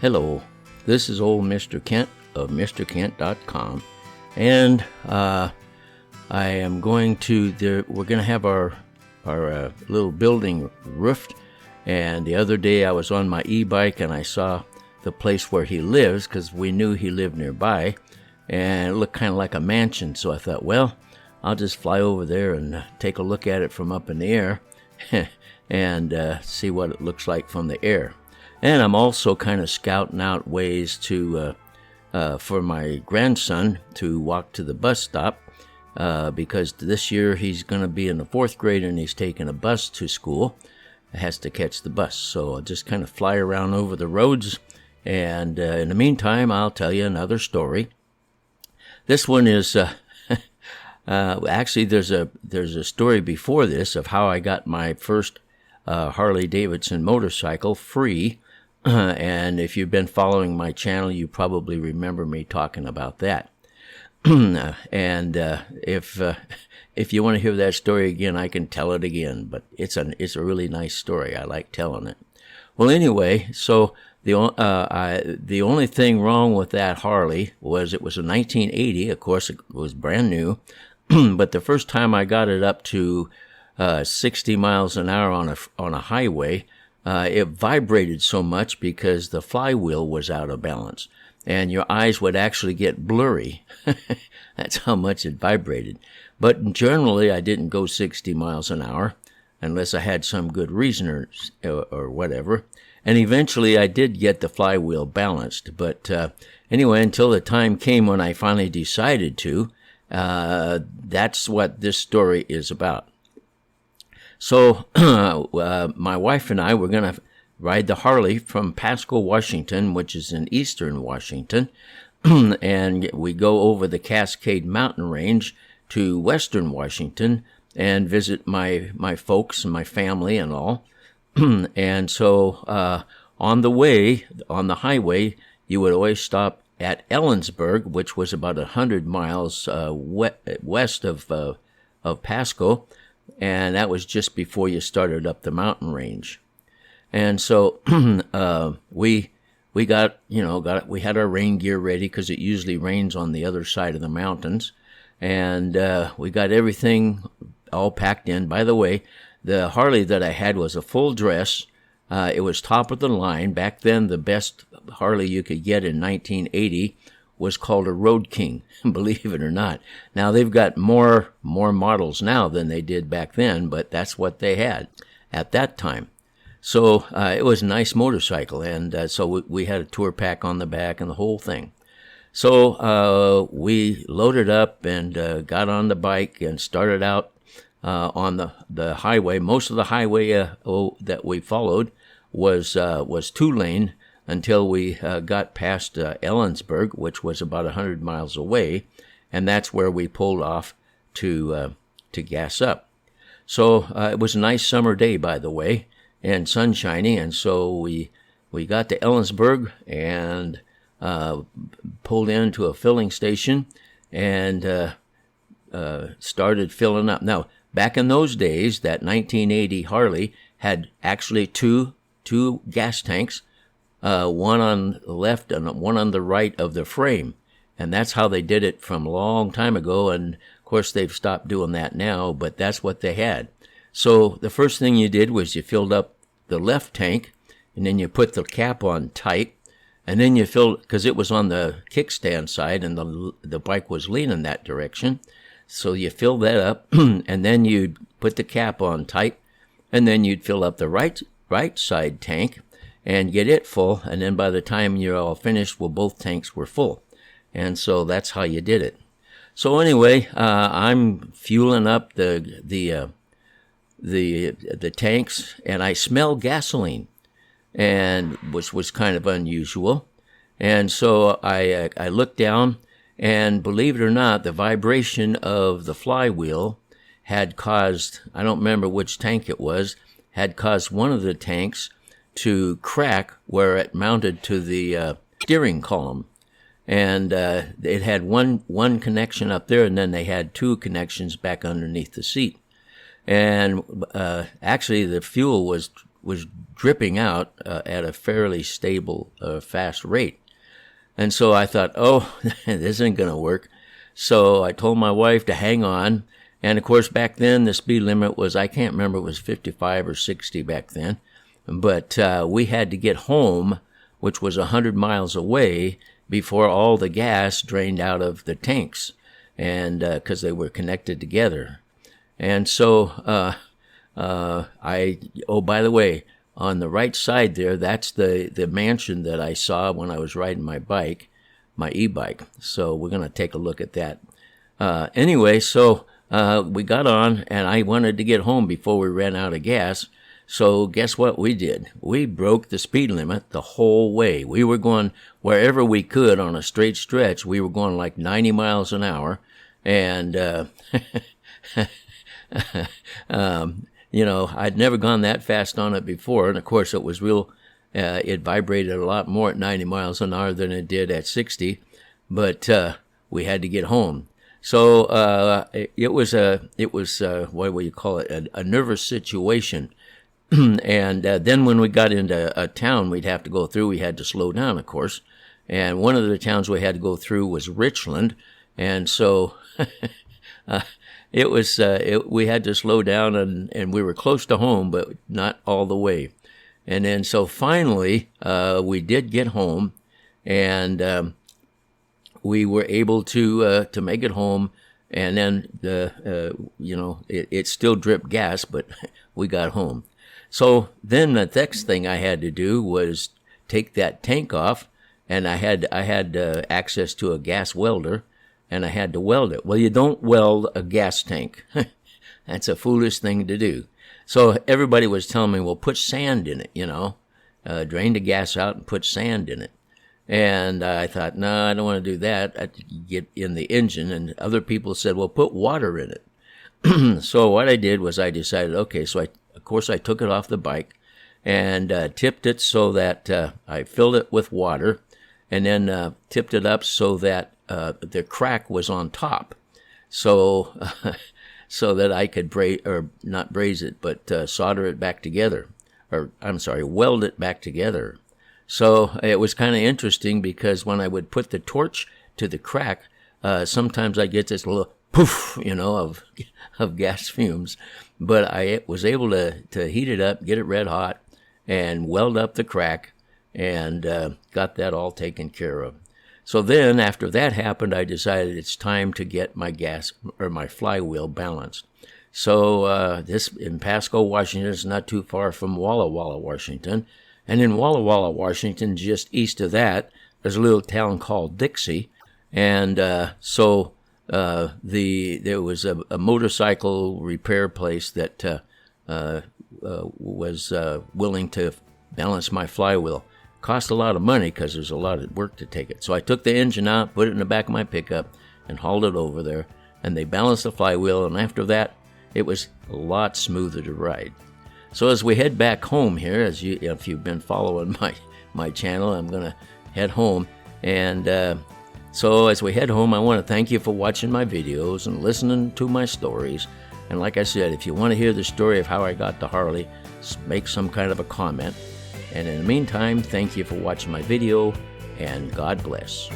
Hello, this is old Mr. Kent of MrKent.com, and I am going to, we're going to have our little building roofed, and the other day I was on my e-bike and I saw the place where he lives, because we knew he lived nearby, and it looked kind of like a mansion, so I thought, well, I'll just fly over there and take a look at it from up in the air and see what it looks like from the air. And I'm also kind of scouting out ways to for my grandson to walk to the bus stop, because this year he's going to be in the 4th grade and he's taking a bus to school. He has to catch the bus, so I'll just kind of fly around over the roads, and in the meantime I'll tell you another story. This one is actually there's a story before this of how I got my first Harley Davidson motorcycle free. And if you've been following my channel, you probably remember me talking about that. And if you want to hear that story again, I can tell it again. But it's a really nice story. I like telling it. Well, anyway, so the only thing wrong with that Harley was it was a 1980. Of course, it was brand new. But the first time I got it up to 60 miles an hour on a highway, it vibrated so much because the flywheel was out of balance, and your eyes would actually get blurry. That's how much it vibrated. But generally, I didn't go 60 miles an hour unless I had some good reason or whatever. And eventually, I did get the flywheel balanced. But anyway, until the time came when I finally decided to, that's what this story is about. So my wife and I were going to ride the Harley from Pasco, Washington, which is in eastern Washington, and we go over the Cascade Mountain Range to western Washington and visit my folks and my family and all. And so on the way, on the highway, you would always stop at Ellensburg, which was about 100 miles west of Pasco. And that was just before you started up the mountain range. And so we got we had our rain gear ready, because it usually rains on the other side of the mountains, and we got everything all packed in. By the way, the Harley that I had was a full dress. It was top of the line. Back then, the best Harley you could get in 1980 was called a Road King, believe it or not. Now, they've got more models now than they did back then, but that's what they had at that time. So it was a nice motorcycle, and so we had a tour pack on the back and the whole thing. So we loaded up and got on the bike and started out on the highway. Most of the highway that we followed was 2-lane, until we got past Ellensburg, which was about 100 miles away, and that's where we pulled off to gas up. So it was a nice summer day, by the way, and sunshiny, and so we got to Ellensburg and pulled into a filling station and started filling up. Now, back in those days, that 1980 Harley had actually two gas tanks, one on the left and one on the right of the frame. And that's how they did it from a long time ago. And of course, they've stopped doing that now, but that's what they had. So the first thing you did was you filled up the left tank, and then you put the cap on tight, and then you filled, because it was on the kickstand side and the bike was leaning that direction. So you fill that up, and then you'd put the cap on tight, and then you'd fill up the right side tank and get it full, and then by the time you're all finished, well, both tanks were full. And so that's how you did it. So anyway, I'm fueling up the tanks, and I smell gasoline, and which was kind of unusual. And so I looked down, and believe it or not, the vibration of the flywheel had caused, I don't remember which tank it was, had caused one of the tanks to crack where it mounted to the steering column. And it had one connection up there, and then they had 2 connections back underneath the seat. And actually, the fuel was was dripping out at a fairly stable, fast rate. And so I thought, oh, this isn't going to work. So I told my wife to hang on. And of course, back then, the speed limit was, I can't remember, it was 55 or 60 back then. But we had to get home, which was 100 miles away, before all the gas drained out of the tanks, and because they were connected together. And so oh, by the way, on the right side there, that's the mansion that I saw when I was riding my bike, my e-bike. So we're going to take a look at that. Anyway, so we got on, and I wanted to get home before we ran out of gas. So guess what we did? We broke the speed limit the whole way. We were going wherever we could on a straight stretch. We were going like 90 miles an hour. And, I'd never gone that fast on it before. And of course, it was it vibrated a lot more at 90 miles an hour than it did at 60. But we had to get home. So it was what would you call it? A nervous situation. And then when we got into a town we'd have to go through, we had to slow down, of course. And one of the towns we had to go through was Richland. And so we had to slow down, and we were close to home, but not all the way. And then so finally we did get home, and we were able to make it home. And then it still dripped gas, but we got home. So then the next thing I had to do was take that tank off, and I had access to a gas welder, and I had to weld it. Well, you don't weld a gas tank. That's a foolish thing to do. So everybody was telling me, well, put sand in it, drain the gas out and put sand in it. And I thought, no, I don't want to do that. I'd get in the engine. And other people said, well, put water in it. So what I did was I decided, okay, so of course I took it off the bike and tipped it so that I filled it with water, and then tipped it up so that the crack was on top, so that I could not braze it, but solder it back together, weld it back together. So it was kind of interesting because when I would put the torch to the crack, sometimes I get this little poof, of gas fumes. But I was able to heat it up, get it red hot, and weld up the crack, and got that all taken care of. So then, after that happened, I decided it's time to get my my flywheel balanced. So this in Pasco, Washington, is not too far from Walla Walla, Washington. And in Walla Walla, Washington, just east of that, there's a little town called Dixie. And so there was a motorcycle repair place that was willing to balance my flywheel. Cost a lot of money because there's a lot of work to take it. So I took the engine out, put it in the back of my pickup, and hauled it over there. And they balanced the flywheel, and after that, it was a lot smoother to ride. So as we head back home here, if you've been following my channel, I'm going to head home. And so as we head home, I want to thank you for watching my videos and listening to my stories. And like I said, if you want to hear the story of how I got to Harley, make some kind of a comment. And in the meantime, thank you for watching my video, and God bless.